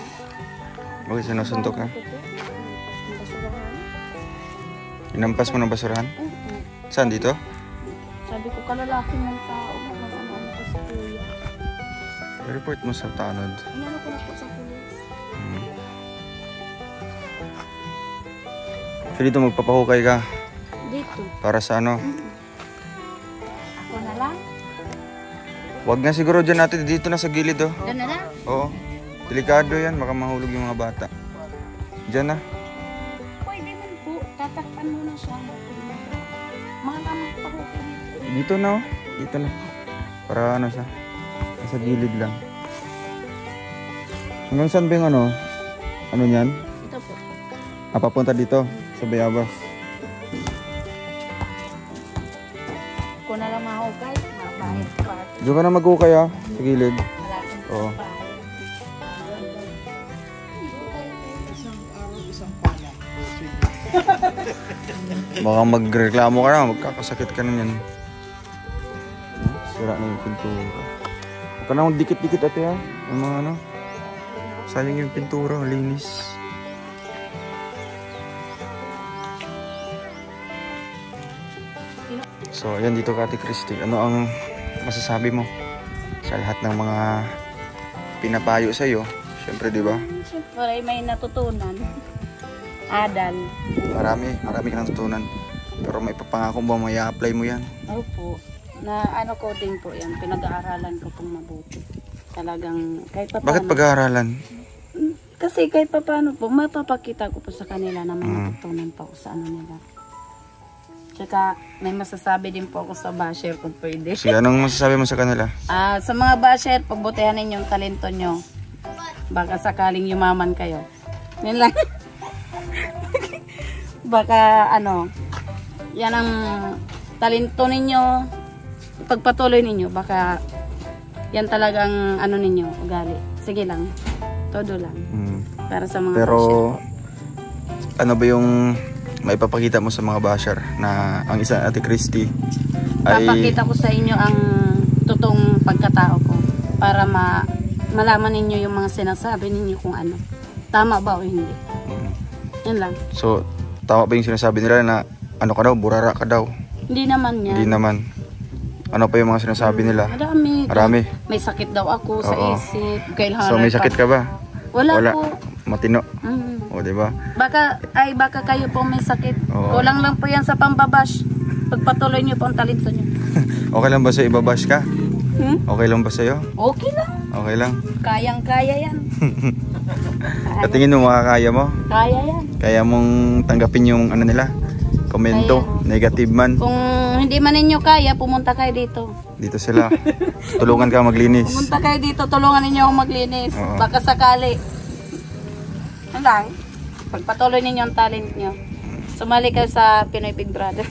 Bakit sinusuntok ka? Basurahan. Inampas mo ng basurahan? Saan dito? Sabi ko, kalalaki ng tao. Mag-ano ko sa kuya. I-report mo sa tanod. Inano ko na po sa pulis. So dito magpapahukay ka Dito. para sa ano? Ako na lang. Wag na siguro dyan natin, dito na sa gilid oh. Doon na lang. Oo. Delikado yan, baka mahulog yung mga bata. Diyan na. Pwede man po. Tatakpan mo na siya. Mga lamang pa ko dito. Dito na oh. Dito na. Para ano siya. Sa gilid lang. Hanggang saan ba yung ano? Ano yan? Ito po. Papunta dito sa Bayabas. Ako na lang mahukay. Mabahit pa. Diyan ka na mag-ukay ah. Sa gilid. Malaking Oo. pa. Isang araw, isang pala. Baka magreklamo ka na. Magkakasakit ka na yan. Sira na yung pintura. Huwag ka na magdikit-dikit ate ha. Yung mga ano. Sayang yung pintura. Linis. So, ayan dito ka Ate Christy. Ano ang masasabi mo sa lahat ng mga pinapayo sa'yo? Siyempre, di ba? Siyempre, may natutunan. Adal. Marami kang natutunan. Pero may papangako ba may apply mo yan? Opo. Na ano ko din po yan. Pinag-aaralan ko pong mabuti. Talagang kahit pa Bakit pag-aaralan? Kasi kahit pa paano po, mapapakita ko po sa kanila na may natutunan pa ako sa ano nila. Tsaka may masasabi din po ako sa basher kung pwede. Sige, anong masasabi mo sa kanila? Sa mga basher, pagbutihan ninyo yung talento nyo. Baka sakaling yumaman kayo. Yan lang. Baka ano, yan ang talento ninyo. Pagpatuloy ninyo, baka yan talagang ano ninyo, ugali. Sige lang, todo lang. Para sa mga Pero basher. ano ba yung maipapakita mo sa mga basher na ang isang Ate Christy ay Papakita ko sa inyo ang totoong pagkatao ko para malaman ninyo yung mga sinasabi ninyo kung ano. Tama ba o hindi. Yan lang. So, tama ba yung sinasabi nila na ano ka daw, burara ka daw? Hindi naman yan. Hindi naman. Ano pa yung mga sinasabi nila? Marami. May sakit daw ako sa Oo. isip. Kailangan So, may sakit ka ba? Wala po. Matino. Mm. O, diba? Baka kayo po may sakit. Oo. Kulang lang po yan sa pambabash. Pagpatuloy niyo po ang talento niyo. Okay lang ba sa'yo ibabash ka? Okay lang ba sa'yo? Okay lang. Okay lang. Kayang-kaya yan. Katingin mo makakaya mo? Kaya yan. Kaya mong tanggapin yung ano nila? Komento, negative man. Kung hindi man ninyo kaya, pumunta kayo dito. Dito sila. Tulungan ka maglinis. Pumunta kayo dito, tulungan ninyo akong maglinis. Oo. Baka sakali. Ano lang, pagpatuloy ninyo ang talent nyo. Sumali kayo sa Pinoy Big Brother.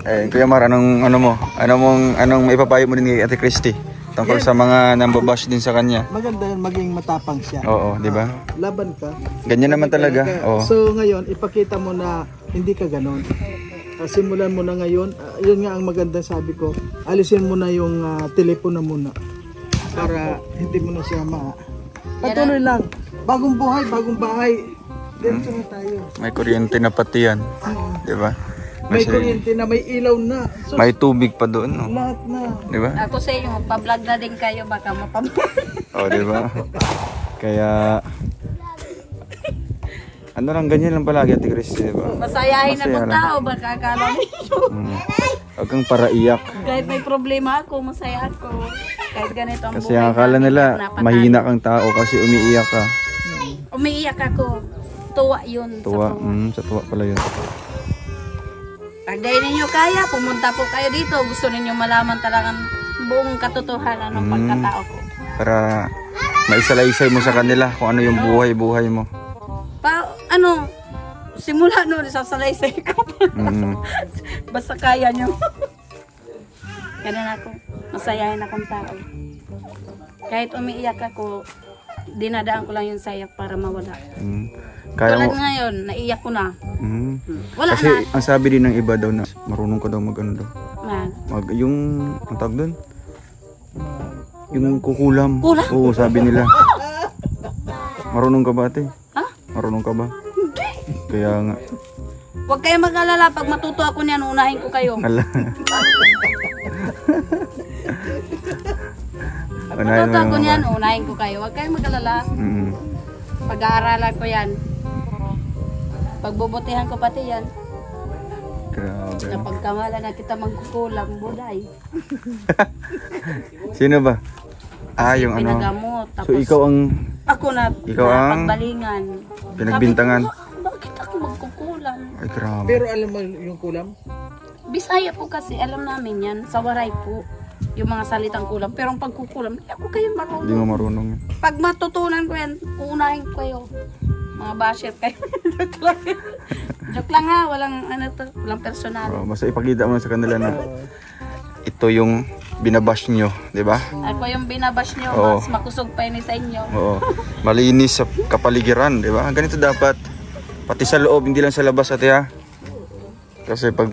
Kuya Mar, anong maipapayo mo din kay Ate Christy? Tungkol sa mga nambabash din sa kanya. Maganda yun, maging matapang siya. Oo, di ba? Laban ka. Ganyan naman talaga. Oo. So ngayon, ipakita mo na hindi ka ganon. simulan mo na ngayon. Yun nga ang maganda sabi ko. Alisin mo na yung telepono muna. Para hindi mo na siya patuloy lang. Bagong buhay, bagong bahay. Dito na tayo. May kuryente na pati yan. Di ba? May kuryente na, may ilaw na. So, may tubig pa doon, no? lahat na. Di ba? Ako sa inyo, magpa-vlog na din kayo, baka Oh, di ba? Kaya ano lang, ganyan lang palagi, Ate Christy, di ba? masayahin Masaya ako lang. tao, baka akala ninyo. Huwag kang para iyak. Kahit may problema ako, masaya ako. Kahit ganito ang Kasi buhay ang akala namin, nila, napatalo. mahina kang tao kasi umiiyak ka. Umiiyak ako. Tuwa yun. Tuwa. Sa tuwa. Sa tuwa pala yun. Pag dahil ninyo kaya, pumunta po kayo dito. Gusto ninyo malaman talagang buong katotohanan ng pagkatao ko. Para maisalaysay mo sa kanila kung ano yung buhay-buhay mo. Simula noon, sasalaysay ko. Basta kaya nyo. Ganun ako. Masayahin akong tao. Kahit umiiyak ako, dinadaan ko lang yung sayak para mawala. Kaya Tulad mo. ngayon, naiyak ko na. Wala Kasi na. ang sabi din ng iba daw na marunong ka daw mag-ano daw. Man. Yung, ang tawag doon? Yung kukulam. Kulam? Oo, sabi nila. Marunong ka ba, ate? Ha? Marunong ka ba? Hindi. Kaya nga. Huwag kayo mag-alala. Pag matuto ako niyan, unahin ko kayo. Ala. Pag matuto ako niyan, unahin ko kayo. Huwag kayo mag-alala. Mm. Pag-aaralan ko yan. Pagbubutihan ko pati yan. Grabe. Kapag kamala na kita magkukulam, buday. Sino ba? Yung ano. Pinagamot. Tapos, So ikaw ang ako na, ikaw ang pagbalingan. pinagbintangan. Sabi ko, bakit ako magkukulam? Ay, grabe. Pero alam mo yung kulam? Bisaya po kasi, alam namin yan. Sa Waray po, yung mga salitang kulam. Pero ang pagkukulam, hindi ako kayo Hindi marunong. mo marunong. Pag matutunan ko yan, uunahin ko kayo. Mga basher kayo. Joke lang. Joke lang ha, walang ano to, walang personal. Oh, basta ipakita mo sa kanila na ito yung binabash nyo, di ba? Ako yung binabash nyo, Oo. mas makusog pa yun sa inyo. Oo. Malinis sa kapaligiran, di ba? Ganito dapat. Pati sa loob, hindi lang sa labas, ate ha. Kasi pag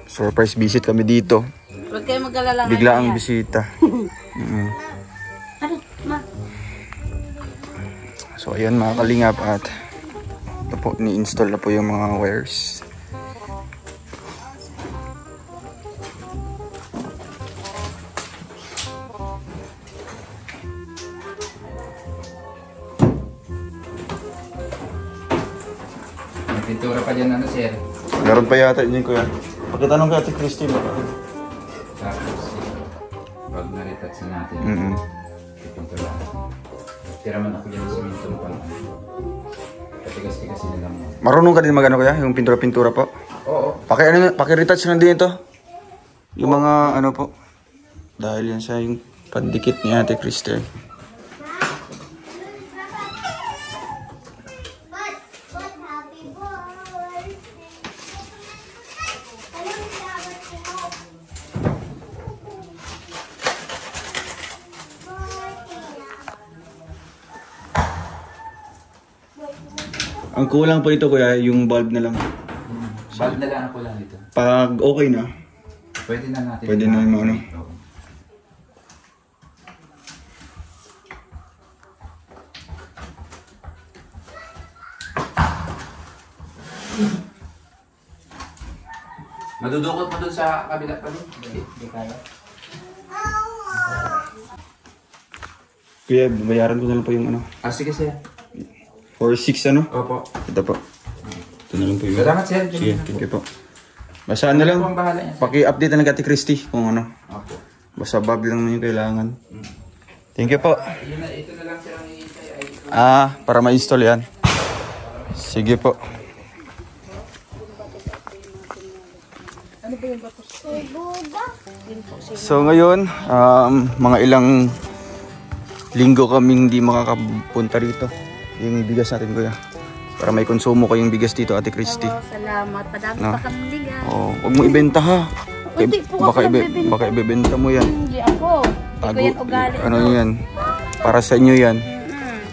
surprise visit kami dito, Huwag kayo mag-alala. bigla ang bisita. Ano, ma? So ayan mga kalingap, at ito po, ni-install na po yung mga wires. May pintura pa dyan, ano, sir? Meron pa yata yun, kuya. Pagkatanong kay Ate Christy ba? Tapos, pag na-retouch na natin, ipintura. Tira man ako dyan sa simento mo pa. Patigas-tigas nila lang. Marunong ka din magano kuya? Yung pintura-pintura po? Oo. Paki-retouch lang din ito. Yung mga ano po. Dahil yan sa yung pandikit ni Ate Christy. Ang kulang po ito kuya, yung bulb na lang. Bulb na lang ako lang dito. Pag okay na, Pwede na natin. pwede na yung ano. Oo. Madudukot mo dun sa kabila pa rin? Hindi kaya. Kuya, bayaran ko na lang po yung ano. Sige sir. 4-6 ano? Opo. Ito po. Ito na lang po yung... Salamat sir. Sige, thank you po. Basta ano lang, Ako ang bahala yan. paki-update na ng Ate Christy kung ano. Opo. Basta bag lang na yung kailangan. Thank you po. Ito na lang sir ang iintay. Para ma-install yan. Sige po. So ngayon, mga ilang linggo kaming hindi makakapunta rito. Yung bigas natin kuya. Para may konsumo ko yung bigas dito, Ate Christy. Oo, salamat. Padami No. pa kami ligas. Oh, huwag mo ibenta ha. Hindi po ako nagbebenta. Baka ibebenta mo yan. Hindi ako. Hindi ko yan ugali. Ano yan? Para sa inyo yan.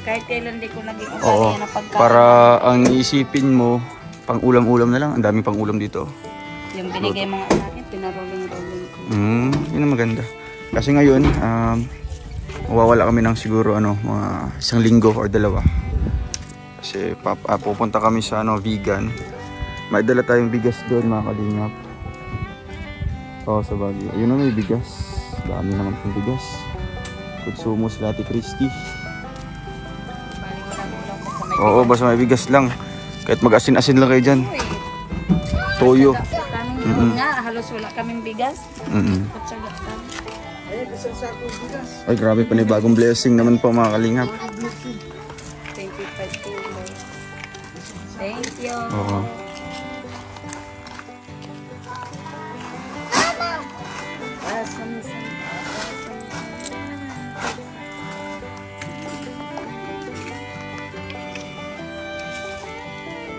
Kahit kailan di ko naging ugali Oo. yan na pagkain. Para ang isipin mo, pang ulam-ulam na lang. Ang daming pang ulam dito. Yung binigay mga anak, pinarolling-rolling ko. Yun ang maganda. Kasi ngayon, mawawala kami ng siguro mga 1 linggo or 2. Kasi pupunta kami sa vegan. May dala tayong bigas doon mga kalingap. Sa Baguio. Ayun na, may bigas. Dami naman ng bigas. Konsumo sila Ate Christy. Oo, basta may bigas lang. Kahit mag-asin-asin lang kayo dyan. Toyo. Nga, halos wala kaming bigas. Kutsaga kami. Ay, grabe pa na bagong blessing naman po mga kalingap. 25 kilo. Thank you. Oo.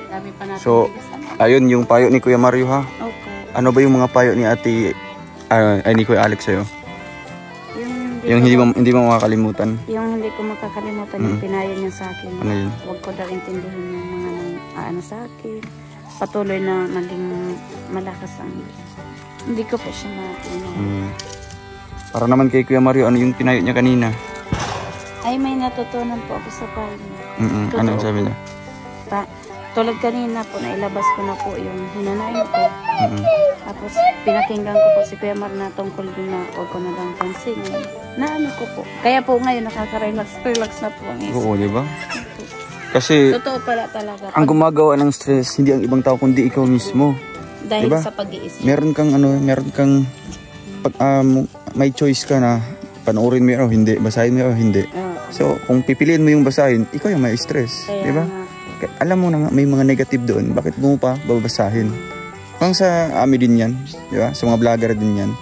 Dami pa natin So, bigas. ayun yung payo ni Kuya Mario ha. Okay. Ano ba yung mga payo ni Ate, ni Kuya Alex sa'yo? Yung hindi mo makakalimutan. Yung hindi ko makakalimutan yung pinayo niya sa akin. Ano yun? Huwag ko daw intindihin yung mga sa akin. Patuloy na maging malakas ang... Hindi ko po siya Para naman kay Kuya Mario, ano yung pinayo niya kanina? Ay, may natutunan po ako sa payo niya. Ano yung sabi niya? Tulad kanina po, nailabas ko na po yung hinanayin ko. Tapos pinakinggan ko po si Kuya Mar na tungkol din na huwag ko na lang pansinin. Naano ko po. Kaya po ngayon nakaka-relax na po ang isip. Oo, di ba? Kasi totoo pala talaga. ang gumagawa ng stress hindi ang ibang tao kundi ikaw mismo. Dahil diba? sa pag-iisip. Meron kang may choice ka na panoorin mo o hindi, basahin mo o hindi. So, kung pipiliin mo yung basahin, ikaw yung may stress, di ba? Alam mo na nga, may mga negative doon, bakit mo pa babasahin? Kung sa amin din yan, di ba? Sa mga vlogger din yan,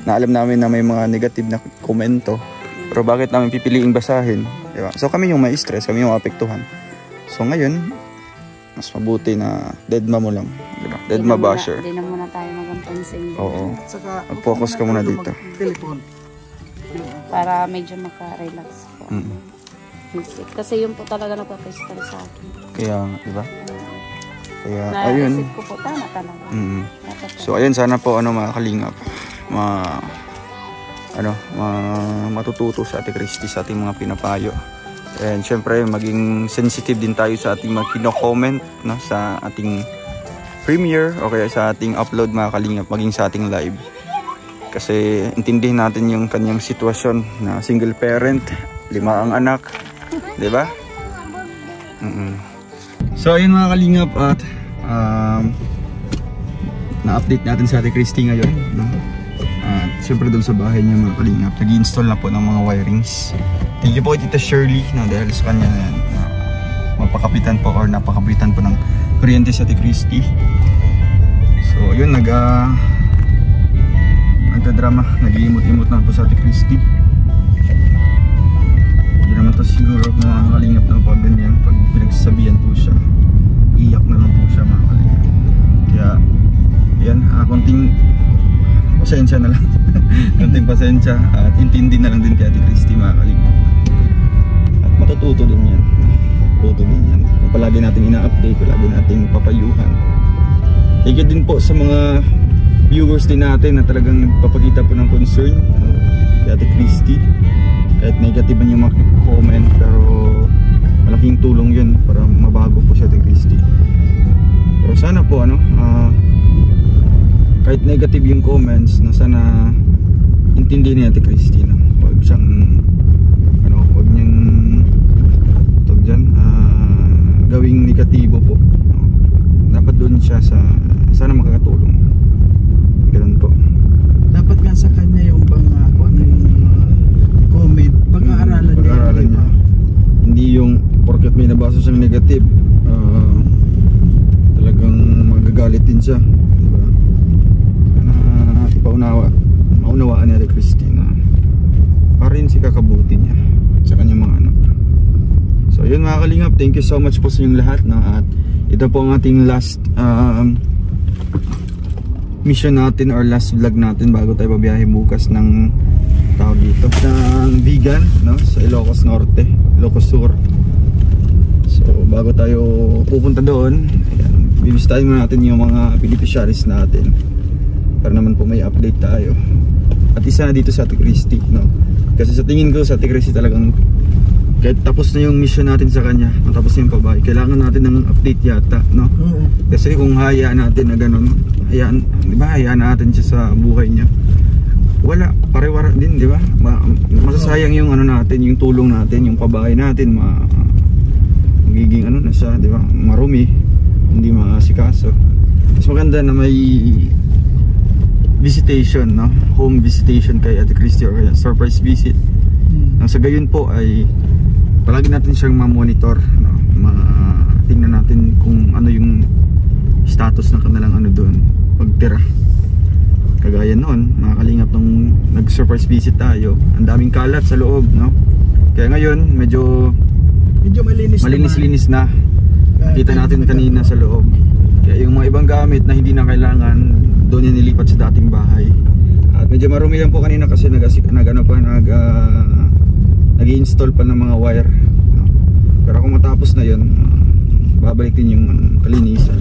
na alam namin na may mga negative na komento, pero bakit namin pipiliing basahin, di ba? So kami yung may stress, kami yung apektuhan. So ngayon, mas mabuti na deadma mo lang, di ba? Deadma basher. Hindi na muna tayo magampansin. Oo. Focus ka muna dito. Para medyo maka-relax po. Kasi yun po talaga nagpa-crystal sa akin. Kaya, di ba? Kaya, Naisip ayun. ko po, tama talaga. So, ayun, sana po, mga kalingap, matututo sa Ate Christy sa ating mga pinapayo. And, syempre, maging sensitive din tayo sa ating mga kino-comment, no, sa ating premiere, o kaya sa ating upload, mga kalingap, maging sa ating live. Kasi, intindihin natin yung kanyang sitwasyon na single parent, 5 ang anak, di ba? So ayun mga kalingap, at na-update natin sa Ate Christy ngayon, no? At syempre doon sa bahay niya mga kalingap, nag-i-install na po ng mga wirings. Thank you po kay Tita Shirley, no? Dahil sa kanya mapakapitan po or napakapitan po ng kuryente sa Ate Christy. So yun, nagdadrama, nag-iimot-imot na po sa Ate Christy. Hindi naman to siguro mga kalingap na pag ganyan, pag pinagsasabihan po siya, iyak na lang po siya mga kalingap. Kaya yan, konting pasensya na lang. Konting pasensya at intindi na lang din kay Ate Christy mga kalingap. At matututo din yan. Matututo din yan. Kung palagi natin ina-update, palagi natin papayuhan. Thank you din po sa mga viewers din natin na talagang nagpapakita po ng concern kay Ate Christy. Kahit negative man yung mga comment, pero malaking tulong yun para mabago po siya Ate Christy. Pero sana po kahit negative yung comments, na sana intindihin ni Ate Christy, no? Huwag siyang huwag niyang gawing negatibo po, no? Dapat doon siya sana makakatulong. Ganun po. Dapat nga sa kanya yung kung ano yung comment, pag-aaralan niya. Hindi yung porket may nabasa siyang negative, talagang magagalit din siya, diba? Maunawaan ni Ate Christy na parin si kakabuti niya sa kanyang mga anak. So yun mga kalingap, thank you so much po sa inyong lahat, no? At ito po ang ating last mission natin or last vlog natin bago tayo babiyahe bukas ng tawag dito ng vegan, no? Sa Ilocos Norte, Ilocos Sur. So bago tayo pupunta doon, ayan, bibisitahin natin yung mga beneficiaries natin naman po may update tayo. At isa na dito sa Ate Christy, no? Kasi sa tingin ko sa Ate Christy talagang kahit tapos na yung mission natin sa kanya, matapos na yung pabahay, kailangan natin ng update yata, no? Kasi kung hayaan natin na ganun, hayaan natin siya sa buhay niya, wala, pare-wara din, di ba? Masasayang yung ano natin, yung tulong natin, yung pabahay natin, magiging ano na siya, di ba? Marumi, hindi maasikaso. Mas maganda na may visitation, no? Home visitation kay Ate Christy or surprise visit. Nang sa gayon po ay palagi natin siyang ma-monitor, no? Tingnan natin kung ano yung status ng kanilang ano doon pagtira. Kagaya noon, mga kalingap, nung nag-surprise visit tayo, ang daming kalat sa loob, no? Kaya ngayon medyo malinis-linis na. Nakita natin kanina sa loob. Kaya yung mga ibang gamit na hindi na kailangan, doon yung nilipat sa dating bahay. At medyo marumi lang po kanina kasi nag-i-install pa ng mga wire, no? Pero kung matapos na yun, babalik din yung kalinisan.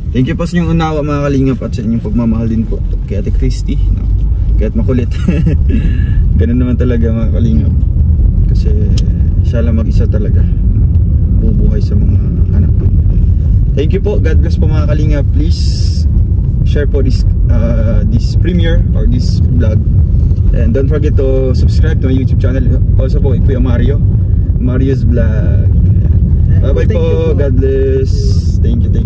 Thank you po sa inyong unawa, mga kalingap, at sa inyong pagmamahal din po kay Ate Christy, no? Kaya't makulit. Ganun naman talaga, mga kalingap. Kasi siya lang mag-isa talaga bubuhay sa mga anak po. Thank you po. God bless po, mga kalingap. Please share po this premiere or this vlog. And don't forget to subscribe to my YouTube channel. Also po, Kuya Mario's Vlog. Bye bye po. God bless. Thank you.